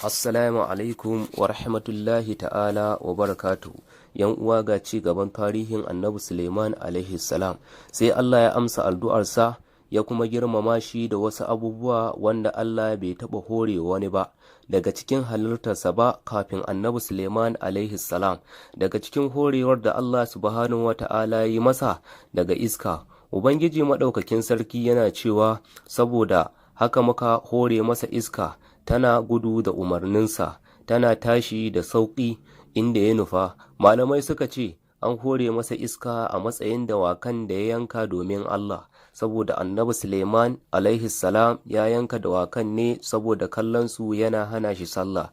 Assalamu alaikum wa rahmatullahi ta'ala wa barakatuhu. Yan uwa ga ci gaban tarihin Annabi Sulaiman alaihi salam. Sai Allah ya amsa addu'arsa ya kuma girmama shi da wasu abubuwa wanda Allah bai taɓa hore wani ba daga cikin halittarsa ba kafin Annabi Sulaiman alaihi salam. Daga cikin horewar da Allah subhanahu wa ta'ala yi masa daga iska, Ubangiji maɗaukakin sarki yana cewa saboda haka muka hore masa iska, tana gudu da umarninsa, tana tashi da sauƙi inda ya nufa. Malamai suka ce an hore masa iska a matsayin dawakan da ya yanka domin Allah, saboda Annabi Sulaiman alaihi salam ya yanka dawakan ne saboda kallonsu yana hana shi sallah,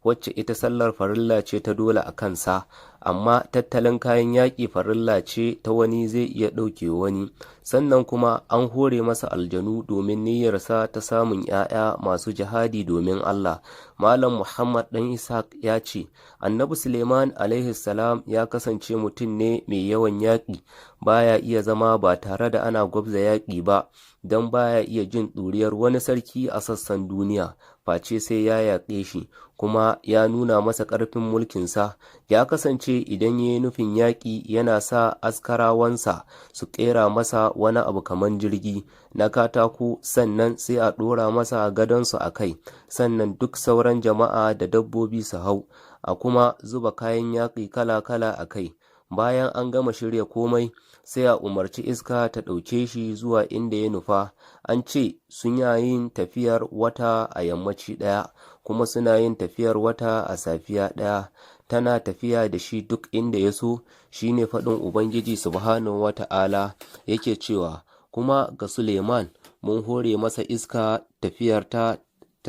wacce ita sallar farilla ce ta dole a kansa, amma tattalin kayan yaƙi farilla ce ta wani zai iya ɗauke wani. Sannan kuma an hore masa aljanu domin niyyarsa ta samun ‘ya'ya masu jihadi domin Allah. Malam Muhammad ɗan Ishaq ya ce, Annabi Suleiman alaihi salam ya kasance mutum ne mai yawan yaƙi, baya iya zama ba tare da ana gwabza yaƙi ba, don baya iya jin ɗuriyar wani sarki a sassan duniya, face sai ya yaƙe shi, kuma ya nuna masa ƙarfin mulkinsa. Ya kasance idan ya yi nufin yaƙi yana sa askarawansa su ƙera masa wani abu kaman jirgi na katako, sannan sai a ɗora masa gadonsu a kai, sannan duk sauran jama'a da dabbobi su hau, a kuma zuba kayan yaƙi kala-kala a kai. Bayan an gama shirya komai, sai a umarci iska ta ɗauke shi zuwa inda ya nufa. An ce suna yin tafiyar wata a yammaci ɗaya, kuma suna yin tafiyar wata a safiya ɗaya, tana tafiya da shi duk inda ya so. Shi ne faɗin Ubangiji subhanahu wa ta'ala yake cewa, kuma ga Suleiman mun hore masa iska tafiyar ta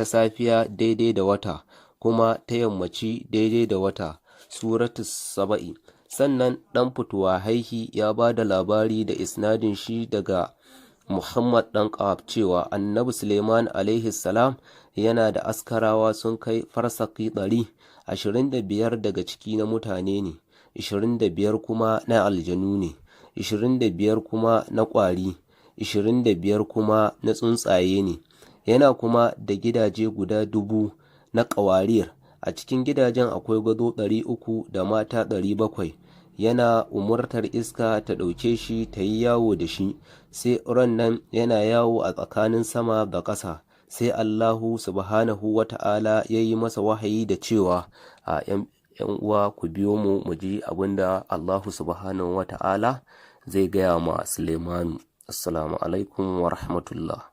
safiya daidai da wata, kuma ta yammaci daidai da wata. Suratu Saba'i. Sannan ɗan fituwa haihi ya ba da labari da isnadin shi daga Muhammad ɗan Ƙaf cewa Annabi Suleiman alaihi salam yana da askarawa sun kai farsaki 100, 25 daga ciki na mutane ne, 25 kuma na aljanu ne, 25 kuma na ƙwari, 25 kuma na tsuntsaye ne. Yana kuma da gidaje guda 1000 na ƙawarir, a cikin gidajen akwai gado 300 da mata 700. Yana umurtar iska ta ɗauke shi ta yi yawo da shi, sai ran nan yana yawo a tsakanin sama da ƙasa, sai Allahu subhanahu wa ta'ala ya yi masa wahayi da cewa a ‘yan uwa ku biyo mu ji abin da Allahu subhanahu wa ta'ala zai gaya ma Suleimanu. Assalamu alaikum wa rahmatullah.